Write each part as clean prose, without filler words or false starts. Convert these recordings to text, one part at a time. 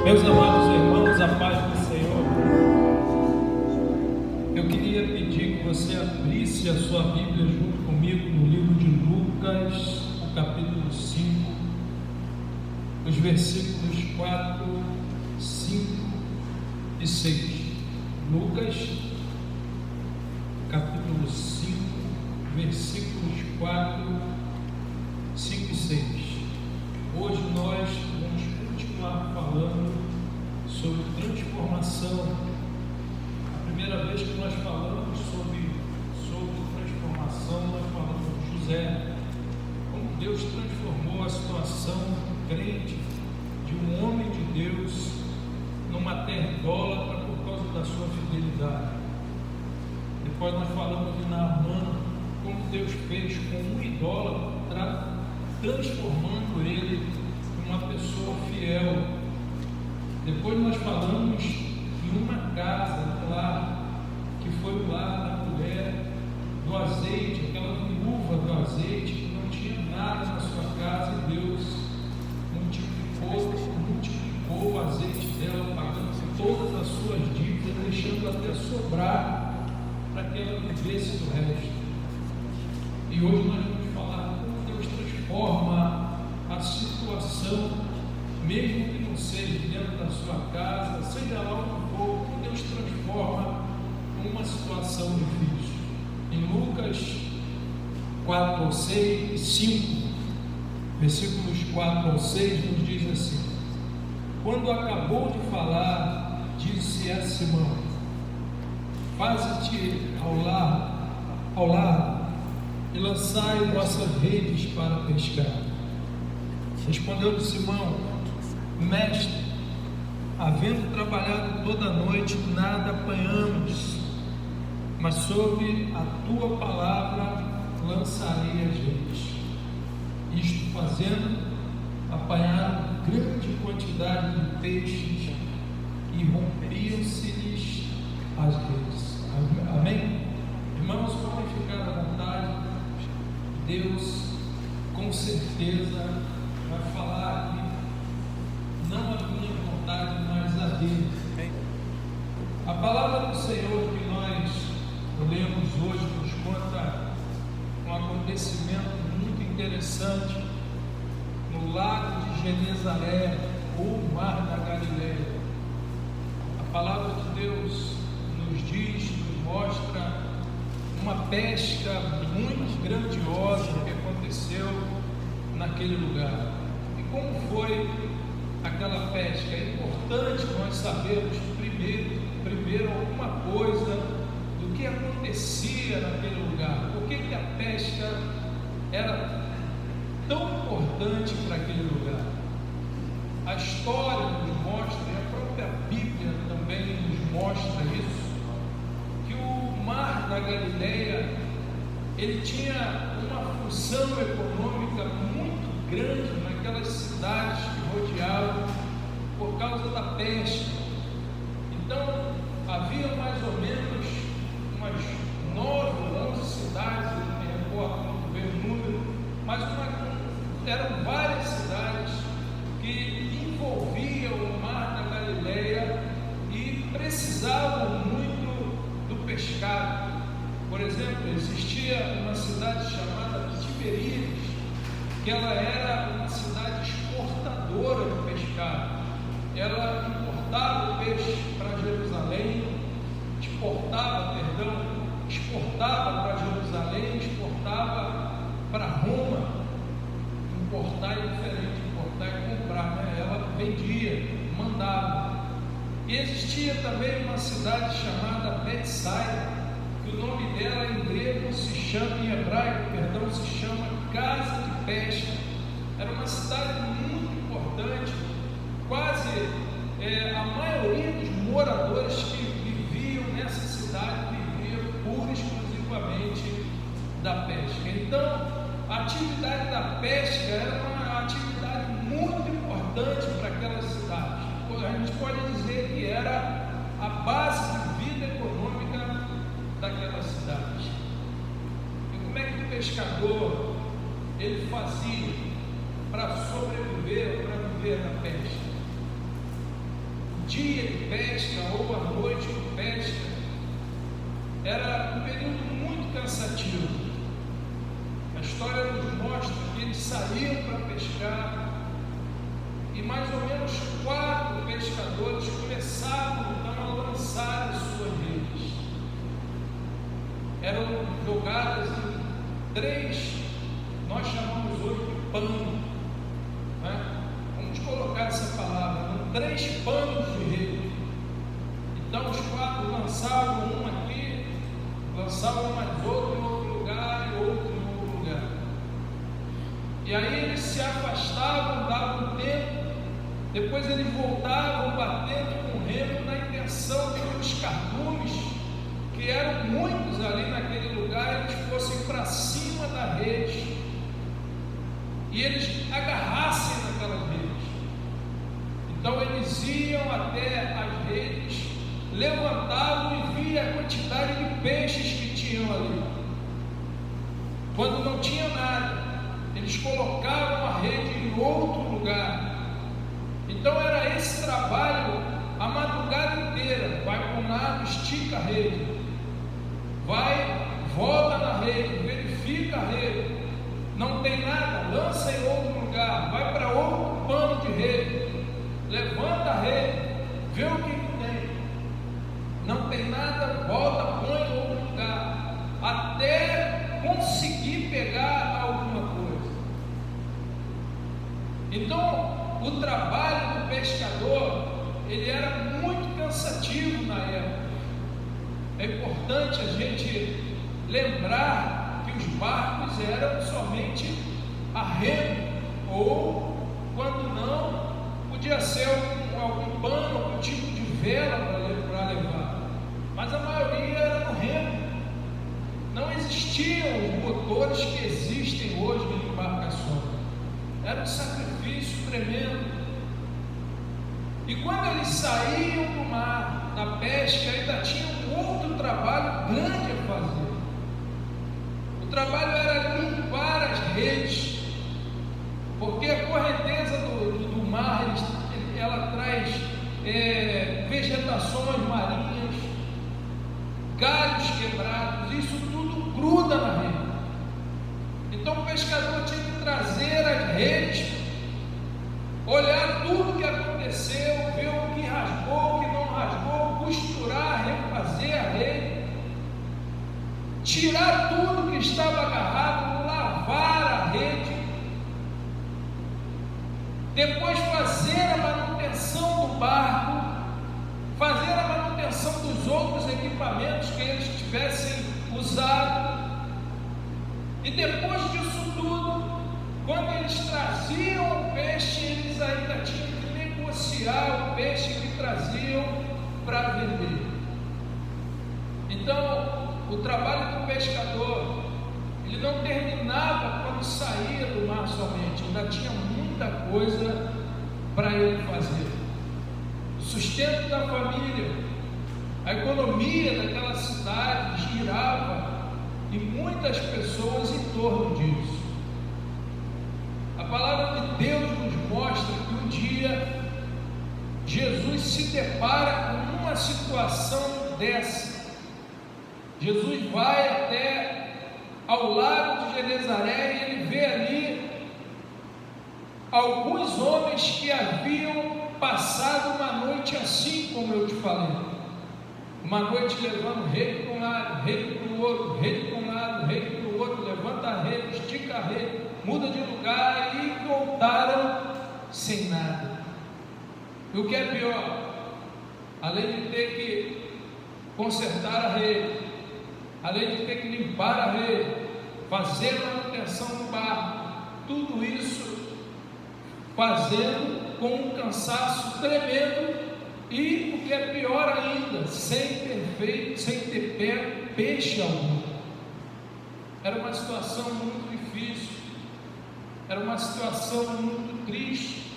Meus amados irmãos, a paz do Senhor. Eu queria pedir que você abrisse a sua Bíblia junto comigo no livro de Lucas, o capítulo 5, os versículos 4, 5 e 6. Lucas, capítulo 5, versículos 4, 5 e 6. Hoje nós vamos continuar falando sobre transformação. A primeira vez que nós falamos sobre transformação, nós falamos de José, como Deus transformou a situação crente de um homem de Deus numa terra idólatra por causa da sua fidelidade. Depois nós falamos de Naamã, como Deus fez com um idólatra, transformando ele em uma pessoa fiel. Depois nós falamos em uma casa lá, que foi o lar da mulher do azeite, aquela viúva do azeite que não tinha nada na sua casa, e Deus multiplicou o azeite dela, pagando todas as suas dívidas, deixando até sobrar para que ela vivesse do resto. E hoje nós vamos falar como Deus transforma a situação, mesmo que não seja dentro da sua casa, seja lá o que for, como Deus transforma uma situação difícil. Em Lucas 4 ao 6, 5, versículos 4 ao 6, nos diz assim: quando acabou de falar, disse a Simão: faze-te ao largo e lançai vossas redes para pescar. Respondeu Simão: mestre, havendo trabalhado toda a noite, nada apanhamos, mas sob a tua palavra lançarei as redes. Isto fazendo, apanharam grande quantidade de peixes e rompiam-se-lhes as redes. Amém? Irmãos, podem ficar à vontade. Deus com certeza vai falar aqui, não a minha vontade, mas a dele. A palavra do Senhor que nós lemos hoje nos conta um acontecimento muito interessante no lago de Genezaré, ou Mar da Galileia. A palavra de Deus nos diz, nos mostra uma pesca muito grandiosa que aconteceu naquele lugar. E como foi aquela pesca? É importante nós sabermos primeiro alguma coisa do que acontecia naquele lugar. Por que a pesca era tão importante para aquele lugar? A história nos mostra, e a própria Bíblia também nos mostra isso, que o Mar da Galileia, ele tinha uma função econômica muito grande naquelas cidades que rodeavam por causa da pesca. Então havia mais ou menos umas 9 ou 11 cidades, eu não me recordo muito bem o número, mas eram várias cidades que envolviam o Mar da Galileia e precisavam muito do pescado. Por exemplo, existia uma cidade chamada Tiberíades, que ela era uma cidade exportadora de pescado. Ela importava o peixe para Jerusalém, exportava para Jerusalém, exportava para Roma. Importar é diferente, importar é comprar, né? Ela vendia, mandava. E existia também uma cidade chamada Betsaida, que o nome dela em grego em hebraico, se chama Casa de Pesca. Era uma cidade muito importante. Quase a maioria dos moradores que viviam nessa cidade viviam pura e exclusivamente da pesca. Então, a atividade da pesca era uma atividade muito importante para aquelas cidades. A gente pode dizer que era a base de vida econômica daquelas cidades. E como é que o pescador ele fazia para sobreviver, para viver na pesca? dia de pesca ou a noite de pesca era um período muito cansativo. A história nos mostra que eles saíam para pescar e mais ou menos 4 pescadores começavam então a lançar as suas redes. Eram jogadas em 3, nós chamamos hoje de pano, né? Vamos colocar essa palavra, 3 panos de rede. Então os 4 lançavam um aqui, lançavam mais outro em outro lugar e outro em outro lugar. E aí eles se afastavam, davam um tempo, depois eles voltavam batendo com o remo na intenção de que os cardumes, que eram muitos ali naquele lugar, eles fossem para cima da rede e eles agarrassem naquelas redes. Então eles iam até as redes, levantavam e via a quantidade de peixes que tinham ali. Quando não tinha nada, eles colocavam a rede em outro lugar. Então era esse trabalho a madrugada inteira. Vai para um lado, estica a rede, vai, volta na rede, verifica a rede, não tem nada, lança em outro lugar, vai para outro pano de rede, levanta a rede, vê o que tem, não tem nada, volta, põe em outro lugar, até conseguir pegar alguma coisa. Então o trabalho do pescador, ele era muito cansativo na época. É importante a gente lembrar que os barcos eram somente a remo, ou quando não, podia ser algum pano, algum tipo de vela para levar, mas a maioria era no remo. Não existiam os motores que existem hoje em embarcações. Era um sacrifício tremendo. E quando eles saíam do mar, da pesca, ainda tinha um outro trabalho grande a fazer. O trabalho era limpar as redes, porque a correnteza do mar, ela traz vegetações marinhas, galhos quebrados, isso tudo gruda na rede. Então o pescador tinha que trazer as redes, olhar tudo o que aconteceu, ver o que rasgou, o que não rasgou, costurar, refazer a rede, tirar tudo que estava agarrado, lavar a rede, depois fazer a manutenção do barco, fazer a manutenção dos outros equipamentos que eles tivessem usado. E depois disso tudo, quando eles traziam o peixe, eles ainda tinham que negociar o peixe que traziam para vender. Então, o trabalho do pescador, ele não terminava quando saía do mar somente, ainda tinha muita coisa para ele fazer. O sustento da família, a economia daquela cidade girava e muitas pessoas em torno disso. A palavra de Deus nos mostra que um dia Jesus se depara com uma situação dessa. Jesus vai até ao lago de Genezaré e ele vê ali alguns homens que haviam passado uma noite assim como eu te falei. Uma noite levando rede para um lado, rede para o outro, rede para um lado, rede para o outro, levanta a rede, estica a rede, muda de lugar e voltaram sem nada. E o que é pior, além de ter que consertar a rede, além de ter que limpar a rede, fazer a manutenção do barco, tudo isso fazendo com um cansaço tremendo. E o que é pior ainda, sem ter pego peixe algum. Era uma situação muito difícil, era uma situação muito triste,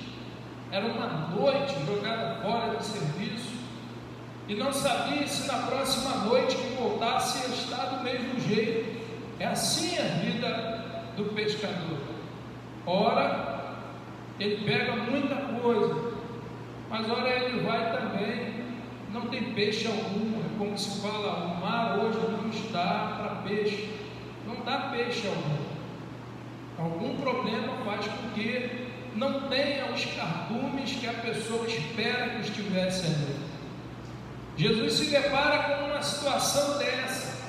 era uma noite jogada fora de serviço, e não sabia se na próxima noite que voltasse ia estar do mesmo jeito. É assim a vida do pescador. Ora, ele pega muita coisa, Mas olha, ele vai também, não tem peixe algum, é como se fala, o mar hoje não está para peixe, não dá peixe algum. Algum problema faz com que não tenha os cardumes que a pessoa espera que estivesse ali. Jesus se depara com uma situação dessa,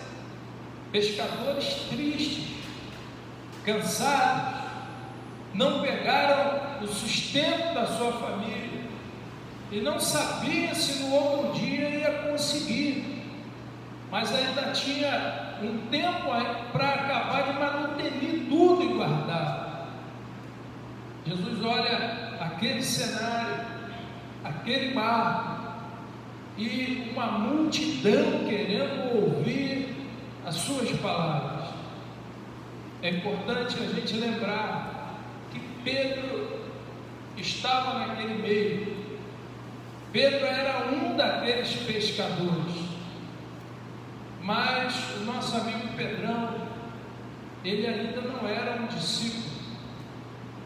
pescadores tristes, cansados, não pegaram o sustento da sua família, e não sabia se no outro dia ia conseguir, mas ainda tinha um tempo para acabar de manutenir tudo e guardar. Jesus olha aquele cenário, aquele barco, e uma multidão querendo ouvir as suas palavras. É importante a gente lembrar que Pedro estava naquele meio. Pedro era um daqueles pescadores, mas o nosso amigo Pedrão, ele ainda não era um discípulo,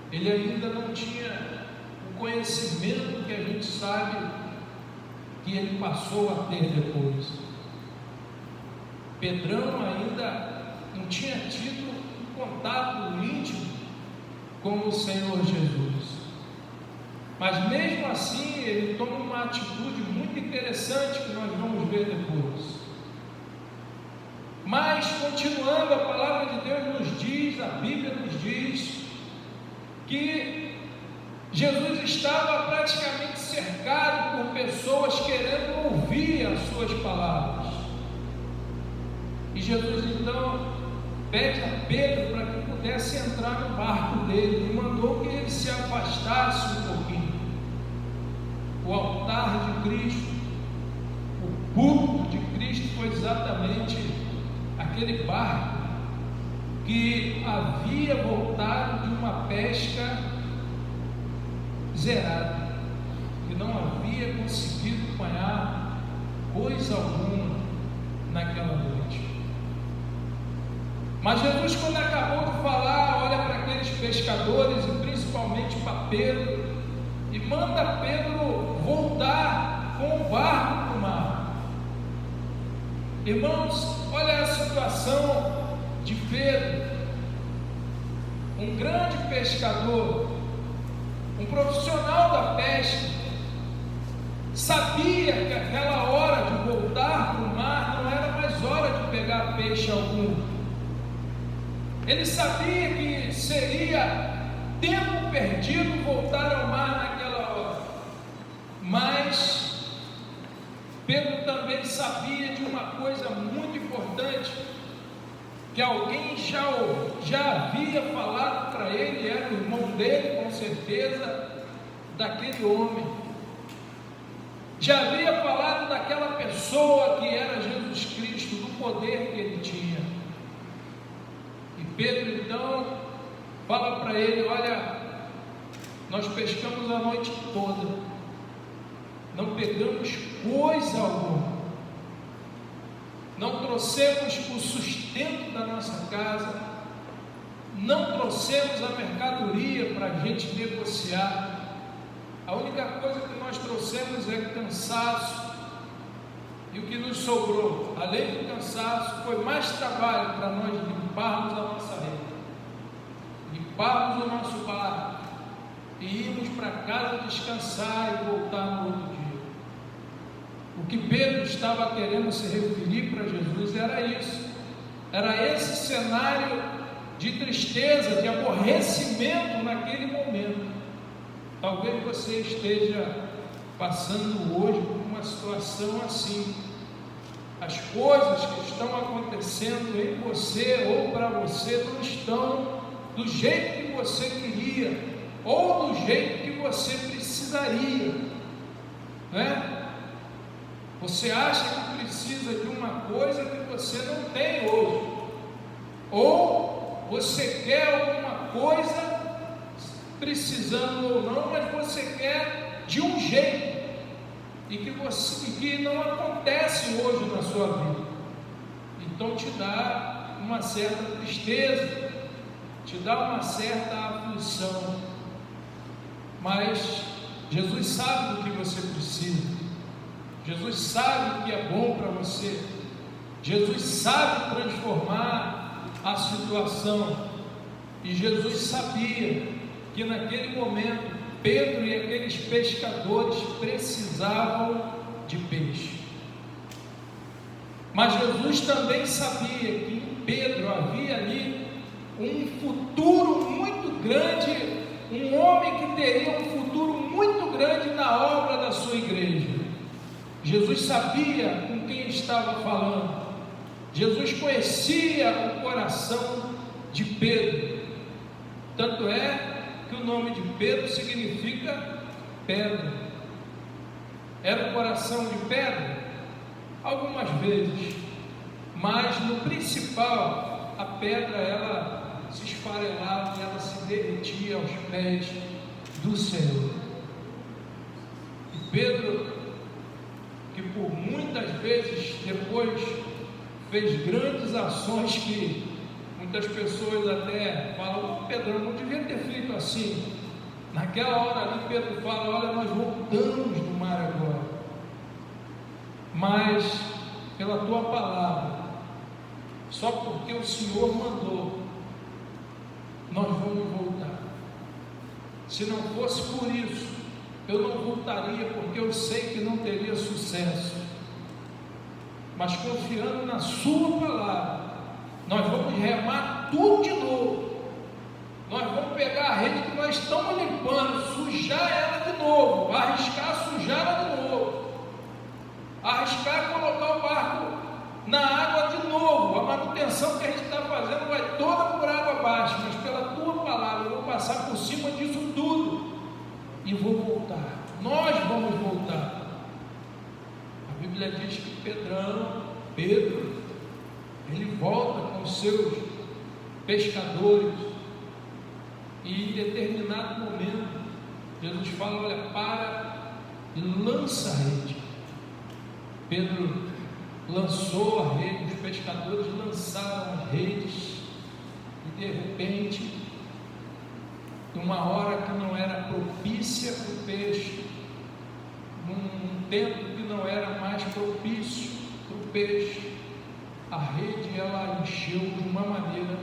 ele ainda não tinha o conhecimento que a gente sabe que ele passou a ter depois. Pedrão ainda não tinha tido um contato íntimo com o Senhor Jesus. Mas mesmo assim, ele toma uma atitude muito interessante que nós vamos ver depois. Mas, continuando, a palavra de Deus nos diz, a Bíblia nos diz, que Jesus estava praticamente cercado por pessoas querendo ouvir as suas palavras. E Jesus então pede a Pedro para que pudesse entrar no barco dele e mandou que ele se afastasse um pouquinho. O altar de Cristo, o púlpito de Cristo foi exatamente aquele barco que havia voltado de uma pesca zerada, que não havia conseguido apanhar coisa alguma naquela noite. Mas Jesus, quando acabou de falar, olha para aqueles pescadores e principalmente para Pedro, e manda Pedro voltar com o barco para o mar. Irmãos, olha a situação de Pedro, um grande pescador, um profissional da pesca, sabia que aquela hora de voltar para o mar não era mais hora de pegar peixe algum. Ele sabia que seria tempo perdido voltar ao mar naquela hora, mas Pedro também sabia de uma coisa muito importante, que alguém já havia falado para ele, era o irmão dele, com certeza, daquele homem, já havia falado daquela pessoa que era Jesus Cristo, do poder que ele tinha. E Pedro então fala para ele: olha, nós pescamos a noite toda, não pegamos coisa alguma, não trouxemos o sustento da nossa casa, não trouxemos a mercadoria para a gente negociar. A única coisa que nós trouxemos é cansaço, e o que nos sobrou, além do cansaço, foi mais trabalho para nós limparmos a nossa rede, limparmos o nosso barco e irmos para casa descansar e voltar no outro dia. O que Pedro estava querendo se referir para Jesus era isso, era esse cenário de tristeza, de aborrecimento naquele momento. Talvez você esteja passando hoje por uma situação assim. As coisas que estão acontecendo em você ou para você não estão do jeito que você queria ou do jeito que você precisaria, né? Você acha que precisa de uma coisa que você não tem hoje, ou você quer alguma coisa, precisando ou não, mas você quer de um jeito, e que não acontece hoje na sua vida. Então te dá uma certa tristeza, te dá uma certa aflição. Mas Jesus sabe do que você precisa. Jesus sabe o que é bom para você. Jesus sabe transformar a situação. E Jesus sabia que naquele momento Pedro e aqueles pescadores precisavam de peixe. Mas Jesus também sabia que em Pedro havia ali um futuro muito grande, um homem que teria um futuro muito grande na obra da sua igreja. Jesus sabia com quem estava falando. Jesus conhecia o coração de Pedro. Tanto é que o nome de Pedro significa pedra. Era o coração de pedra? Algumas vezes, mas no principal, a pedra ela se esfarelava e ela se derretia aos pés do Senhor. E Pedro, que por muitas vezes depois fez grandes ações que muitas pessoas até falam: Pedro, não devia ter feito assim. Naquela hora ali Pedro fala: olha, nós voltamos do mar agora, mas pela tua palavra, só porque o Senhor mandou, nós vamos voltar. Se não fosse por isso, eu não voltaria, porque eu sei que não teria sucesso. Mas confiando na sua palavra, nós vamos remar tudo de novo. Nós vamos pegar a rede que nós estamos limpando, sujar ela de novo, arriscar sujar ela de novo, arriscar colocar o barco na água de novo. A manutenção que a gente está fazendo vai toda por água abaixo, mas pela tua palavra eu vou passar por cima disso tudo e vou voltar. Nós vamos voltar. A Bíblia diz que Pedro, ele volta com os seus pescadores, e em determinado momento Jesus fala: olha, para e lança a rede. Pedro lançou a rede, os pescadores lançaram as redes, e de repente, numa hora que não era propícia para o peixe, num tempo que não era mais propício para o peixe, a rede ela encheu de uma maneira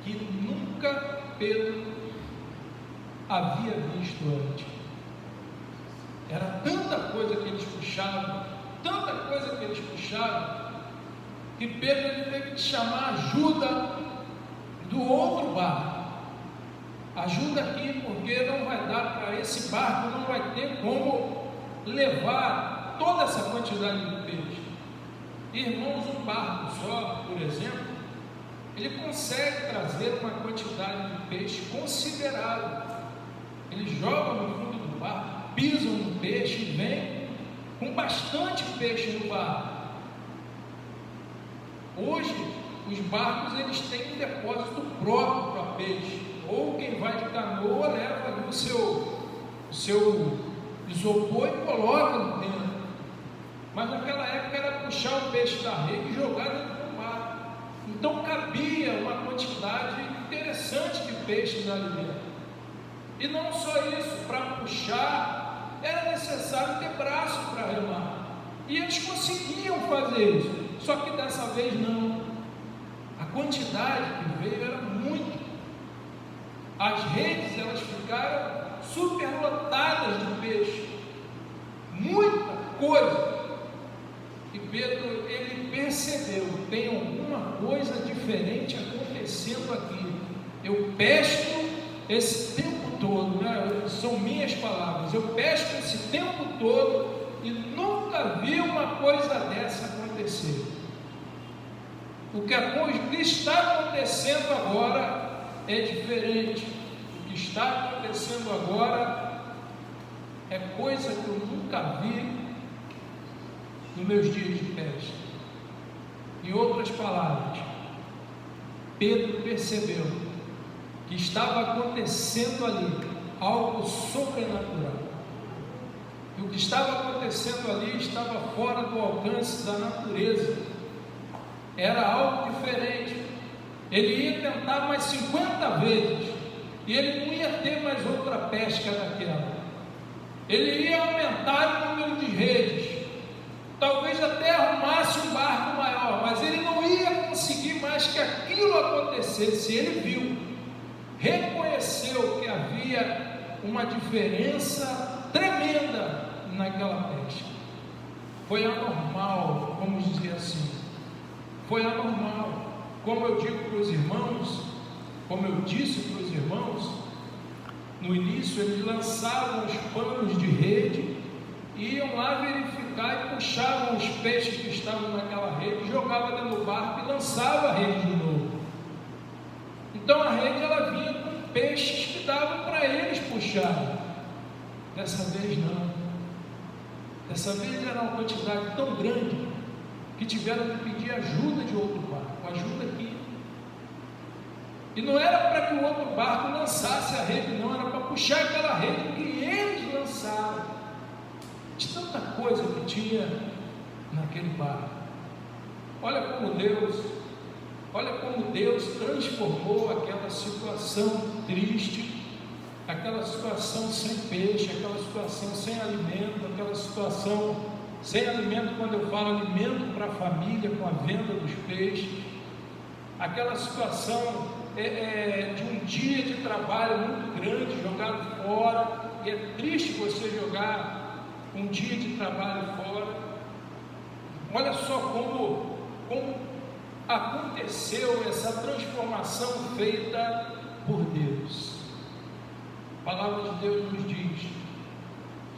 que nunca Pedro havia visto antes. Era tanta coisa que eles puxavam, que Pedro ele teve que chamar ajuda do outro barco. Ajuda aqui, porque não vai dar para esse barco, não vai ter como levar toda essa quantidade de peixe. Irmãos, um barco só, por exemplo, ele consegue trazer uma quantidade de peixe considerável. Eles jogam no fundo do barco, pisam no peixe e vêm com bastante peixe no barco. Hoje, os barcos eles têm um depósito próprio para peixe, ou quem vai de canoa leva ali o seu isopor e coloca no dentro. Mas naquela época era puxar o peixe da rede e jogar dentro do mar. Então cabia uma quantidade interessante de peixes ali dentro. E não só isso, para puxar era necessário ter braço para remar. E eles conseguiam fazer isso. Só que dessa vez não. A quantidade que veio era muito. As redes elas ficaram superlotadas de peixe. Muita coisa. E Pedro, ele percebeu, tem alguma coisa diferente acontecendo aqui. Eu pesco esse tempo todo, né? São minhas palavras, eu pesco esse tempo todo e nunca vi uma coisa dessa acontecer. O que está acontecendo agora é diferente. O que está acontecendo agora é coisa que eu nunca vi nos meus dias de pesca. Em outras palavras, Pedro percebeu que estava acontecendo ali algo sobrenatural. E o que estava acontecendo ali estava fora do alcance da natureza. Era algo diferente. Ele ia tentar mais 50 vezes e ele não ia ter mais outra pesca daquela. ele ia aumentar o número de redes, talvez até arrumasse um barco maior, mas ele não ia conseguir mais que aquilo acontecesse. Ele viu, reconheceu que havia uma diferença tremenda naquela pesca. Foi anormal, vamos dizer assim, foi anormal. Como eu digo para os irmãos, como eu disse para os irmãos, no início eles lançavam os panos de rede, iam lá verificar e puxavam os peixes que estavam naquela rede, jogavam dentro do barco e lançavam a rede de novo. Então a rede ela vinha com peixes que davam para eles puxar. Dessa vez não. Dessa vez era uma quantidade tão grande que tiveram que pedir ajuda de outro barco, ajuda aqui. E não era para que o outro barco lançasse a rede, não, era para puxar aquela rede que eles lançaram. De tanta coisa que tinha naquele barco. Olha como Deus transformou aquela situação triste, aquela situação sem peixe, aquela situação sem alimento, aquela situação sem alimento, quando eu falo alimento para a família, com a venda dos peixes, aquela situação de um dia de trabalho muito grande jogado fora, e é triste você jogar um dia de trabalho fora. Olha só como aconteceu essa transformação feita por Deus. A palavra de Deus nos diz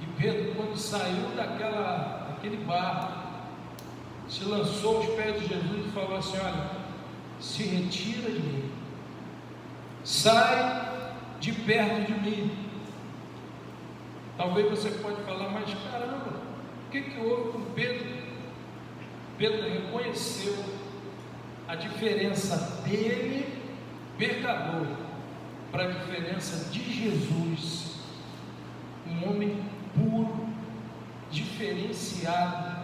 que Pedro, quando saiu daquele barco, se lançou aos pés de Jesus e falou assim: olha, se retira de mim, sai de perto de mim. Talvez você pode falar, mas caramba, o que houve com Pedro? Pedro reconheceu a diferença dele, pecador, para a diferença de Jesus, um homem puro, diferenciado,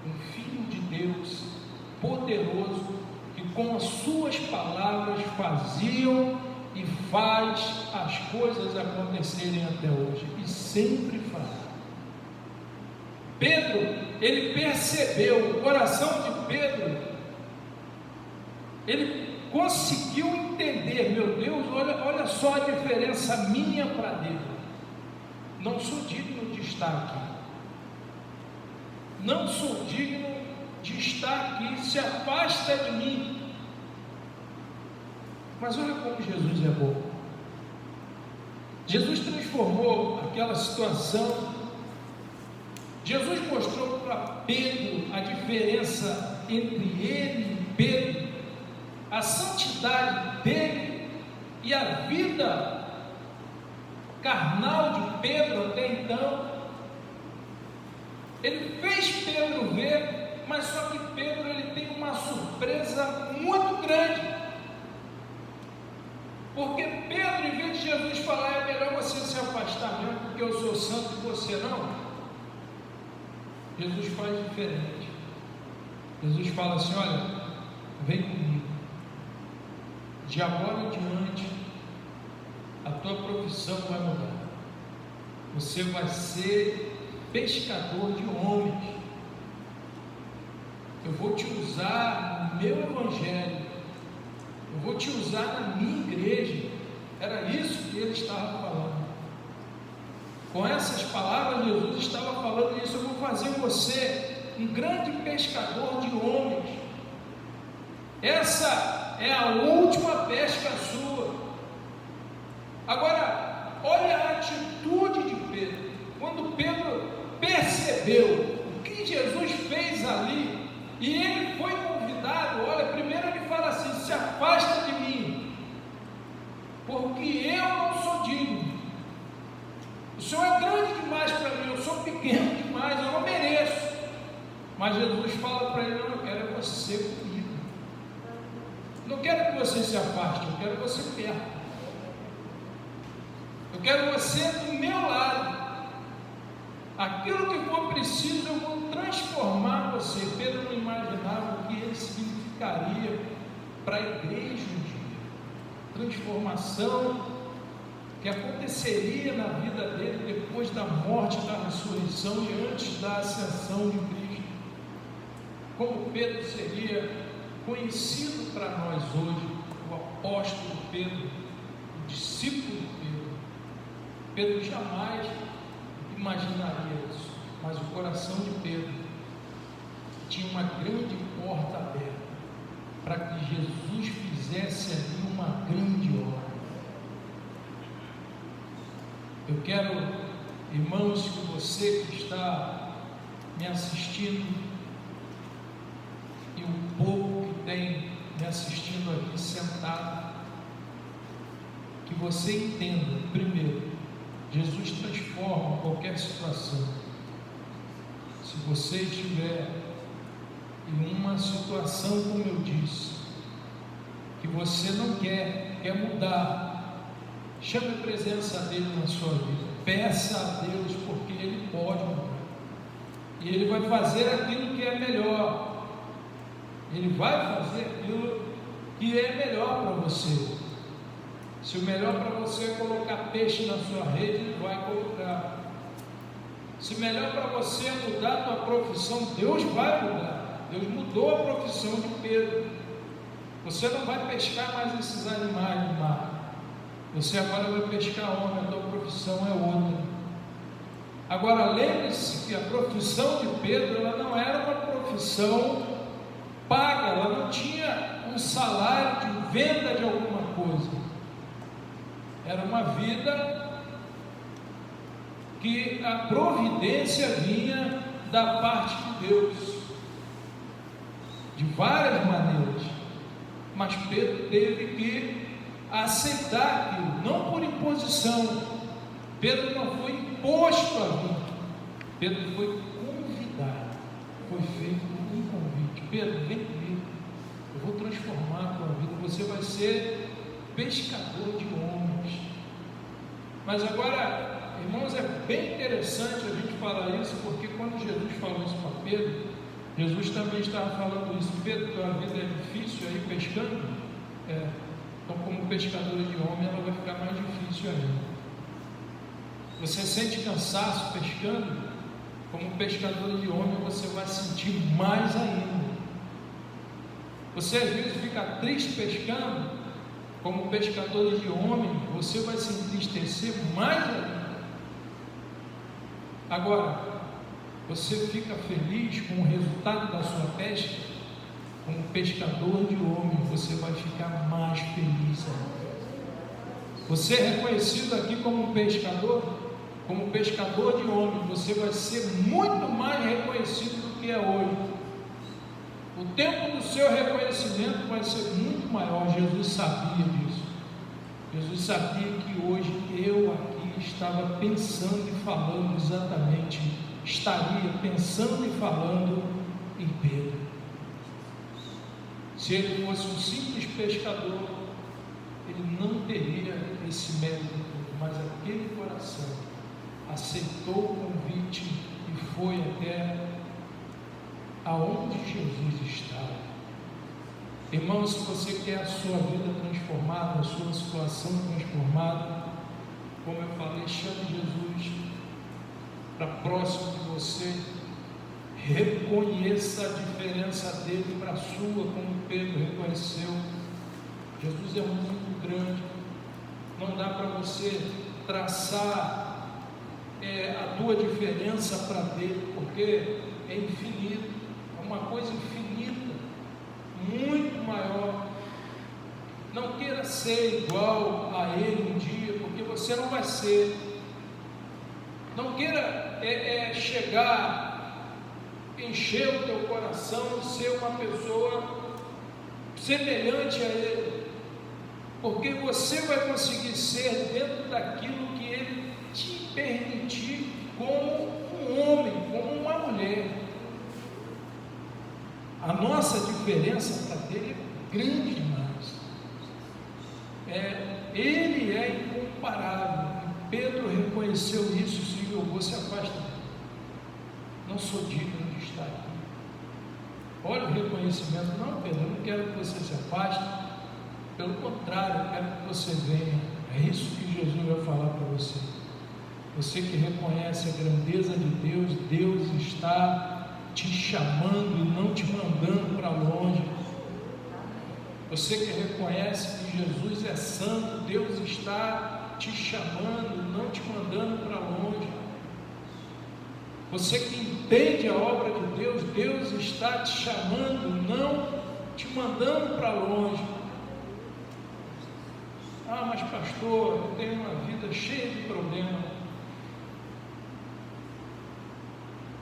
um filho de Deus, poderoso, que com as suas palavras faziam e faz as coisas acontecerem até hoje, e sempre faz. Pedro, ele percebeu, o coração de Pedro, ele conseguiu entender: meu Deus, olha só a diferença minha para Deus. Não sou digno de estar aqui, não sou digno de estar aqui, se afasta de mim. Mas olha como Jesus é bom. Jesus transformou aquela situação. Jesus mostrou para Pedro a diferença entre ele e Pedro, a santidade dele e a vida carnal de Pedro até então. Ele fez Pedro ver, mas só que Pedro ele tem uma surpresa muito grande. Porque Pedro, em vez de Jesus falar, é melhor você se afastar mesmo, porque eu sou santo e você não, Jesus faz diferente. Jesus fala assim: olha, vem comigo, de agora em diante a tua profissão vai mudar, você vai ser pescador de homens. Eu vou te usar no meu evangelho, eu vou te usar na minha igreja. Era isso que ele estava falando. Com essas palavras, Jesus estava falando isso: eu vou fazer você um grande pescador de homens. Essa é a última pesca sua. Agora, olha a atitude de Pedro. Quando Pedro percebeu o que Jesus fez ali, e ele foi convidado, olha, primeiro ele fala assim: se afasta de mim, porque eu não sou digno. O Senhor é grande demais para mim, eu sou pequeno demais, eu não mereço. Mas Jesus fala para ele: não, eu quero você comigo. Não quero que você se afaste, eu quero você perto. Eu quero você do meu lado. Aquilo que for preciso, eu vou transformar você. Pedro não imaginava o que ele significaria para a igreja um dia. Transformação que aconteceria na vida dele depois da morte, da ressurreição e antes da ascensão de Cristo. Como Pedro seria conhecido para nós hoje, o apóstolo Pedro, o discípulo de Pedro. Pedro jamais imaginaria isso, mas o coração de Pedro tinha uma grande porta aberta para que Jesus fizesse ali uma grande obra. Eu quero, irmãos, que você que está me assistindo e o povo que tem me assistindo aqui sentado, que você entenda, primeiro, Jesus transforma qualquer situação. Se você estiver em uma situação, como eu disse, que você não quer mudar, chame a presença dele na sua vida, peça a Deus, porque ele pode mudar, e ele vai fazer aquilo que é melhor, ele vai fazer aquilo que é melhor para você. Se o melhor para você é colocar peixe na sua rede, ele vai colocar. Se melhor para você é mudar a tua profissão, Deus vai mudar. Deus mudou a profissão de Pedro. Você não vai pescar mais esses animais do mar, você agora vai pescar homem, a tua profissão é outra. Agora lembre-se que a profissão de Pedro, ela não era uma profissão paga, ela não tinha um salário de venda de alguma coisa, era uma vida que a providência vinha da parte de Deus, de várias maneiras, mas Pedro teve que aceitar aquilo, não por imposição. Pedro não foi imposto a vir, Pedro foi convidado, foi feito um convite. Pedro, vem comigo, eu vou transformar a tua vida, você vai ser pescador de homens. Mas agora, irmãos, é bem interessante a gente falar isso, porque quando Jesus falou isso para Pedro, Jesus também estava falando isso. Pedro, tua vida é difícil aí pescando? Então, como pescadora de homem, ela vai ficar mais difícil ainda. Você sente cansaço pescando? Como pescadora de homem, você vai sentir mais ainda. Você às vezes fica triste pescando? Como pescador de homem, você vai se entristecer mais ainda. Agora, você fica feliz com o resultado da sua pesca? Como pescador de homem, você vai ficar mais feliz ainda. Você é reconhecido aqui como pescador de homem, você vai ser muito mais reconhecido do que é hoje. O tempo do seu reconhecimento vai ser muito maior. Jesus sabia disso. Jesus sabia que hoje eu aqui estava pensando e falando exatamente, estaria pensando e falando em Pedro. Se ele fosse um simples pescador, ele não teria esse mérito todo, mas aquele coração aceitou o convite e foi até aonde Jesus estava. Irmão, se você quer a sua vida transformada, a sua situação transformada, como eu falei, chame Jesus para próximo de você, reconheça a diferença dele para a sua, como Pedro reconheceu. Jesus é muito grande, não dá para você traçar a tua diferença para dele, porque é infinito, é uma coisa infinita, muito maior. Não queira ser igual a ele um dia, porque você não vai ser. Não queira chegar, encher o teu coração e ser uma pessoa semelhante a ele, porque você vai conseguir ser dentro daquilo que ele te permitir, como um homem, como uma mulher. A nossa diferença para ele é grande demais. Ele é incomparável. Pedro reconheceu isso, se jogou, se afasta. Não sou digno de estar aqui. Olha o reconhecimento. Não, Pedro, eu não quero que você se afaste. Pelo contrário, eu quero que você venha. É isso que Jesus vai falar para você. Você que reconhece a grandeza de Deus, Deus está te chamando e não te mandando para longe. Você que reconhece que Jesus é santo, Deus está te chamando, não te mandando para longe. Você que entende a obra de Deus, Deus está te chamando, não te mandando para longe. Ah, mas pastor, eu tenho uma vida cheia de problemas.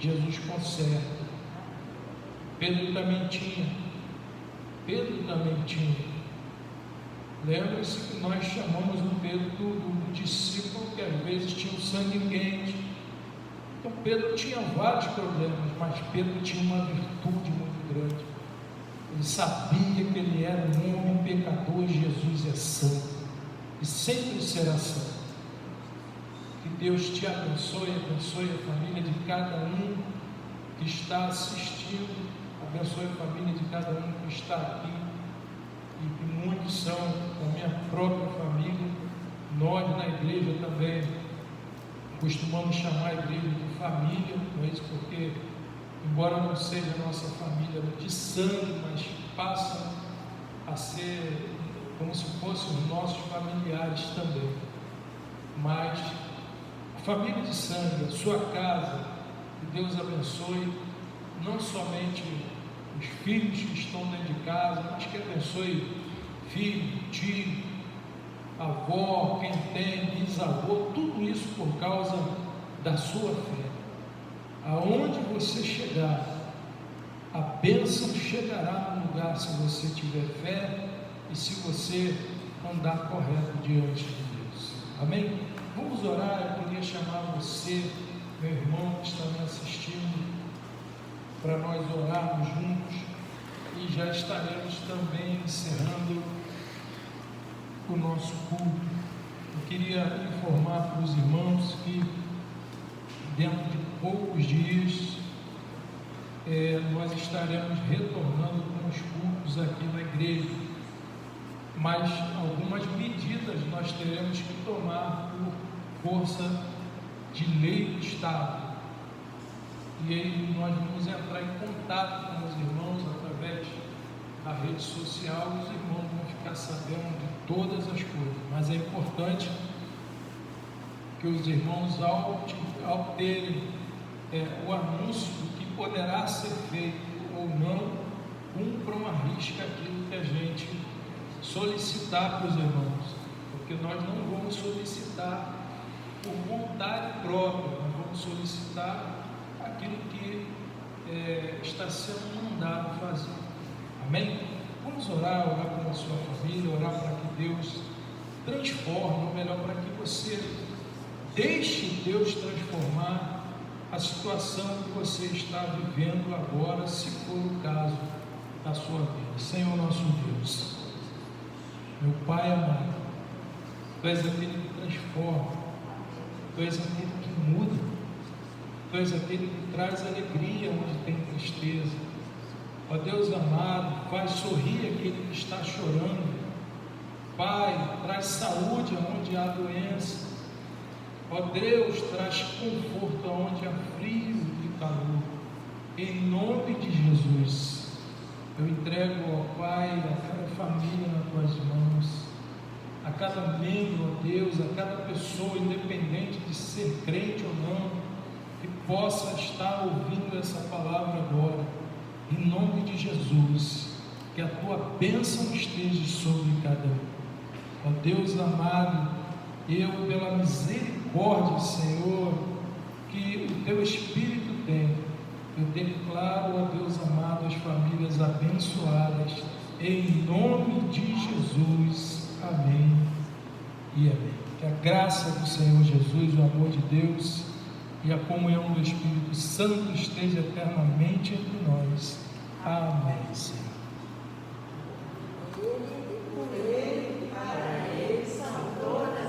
Jesus conserta. Pedro também tinha. Lembra-se que nós chamamos o Pedro do discípulo que às vezes tinha o sangue quente. Então Pedro tinha vários problemas, mas Pedro tinha uma virtude muito grande. Ele sabia que ele era um homem pecador e Jesus é santo e sempre será santo. Que Deus te abençoe a família de cada um que está assistindo, abençoe a família de cada um que está aqui, e que muitos são da minha própria família. Nós na igreja também costumamos chamar a igreja de família, não é isso? Porque, embora não seja a nossa família de sangue, mas passa a ser como se fossem os nossos familiares também. Mas a família de sangue, a sua casa, que Deus abençoe não somente os filhos que estão dentro de casa, mas que abençoe filho, tio, avó, quem tem, bisavô, tudo isso por causa da sua fé. Aonde você chegar, a bênção chegará no lugar se você tiver fé e se você andar correto diante de Deus. Amém? Vamos orar. Eu queria chamar você, meu irmão que está me assistindo, para nós orarmos juntos, e já estaremos também encerrando o nosso culto. Eu queria informar para os irmãos que dentro de poucos dias nós estaremos retornando com os cultos aqui na igreja, mas algumas medidas nós teremos que tomar por força de lei do Estado. E aí nós vamos entrar em contato com os irmãos através da rede social, e os irmãos vão ficar sabendo de todas as coisas. Mas é importante que os irmãos, ao terem o anúncio do que poderá ser feito ou não, cumpram a risca aquilo que a gente solicitar para os irmãos, porque nós não vamos solicitar por vontade própria, nós vamos solicitar aquilo que está sendo mandado fazer. Amém? Vamos orar pela sua família, orar para que Deus transforme, ou melhor, para que você deixe Deus transformar a situação que você está vivendo agora, se for o caso da sua vida. Senhor nosso Deus, meu Pai amado, Tu és aquele que transforma, Tu és aquele que muda, Tu és aquele que traz alegria onde tem tristeza. Ó Deus amado, faz sorrir aquele que está chorando. Pai, traz saúde onde há doença. Ó Deus, traz conforto onde há frio e calor. Em nome de Jesus, eu entrego, ó Pai, a cada família nas Tuas mãos, a cada membro, ó Deus, a cada pessoa, independente de ser crente ou não, que possa estar ouvindo essa palavra agora, em nome de Jesus, que a Tua bênção esteja sobre cada um. Ó Deus amado, eu, pela misericórdia, Senhor, que o Teu Espírito tem, eu declaro, ó Deus amado, as famílias abençoadas, em nome de Jesus. Amém e amém. Que a graça do Senhor Jesus, o amor de Deus e a comunhão do Espírito Santo esteja eternamente entre nós. Amém, Senhor. Ele, para ele, são todas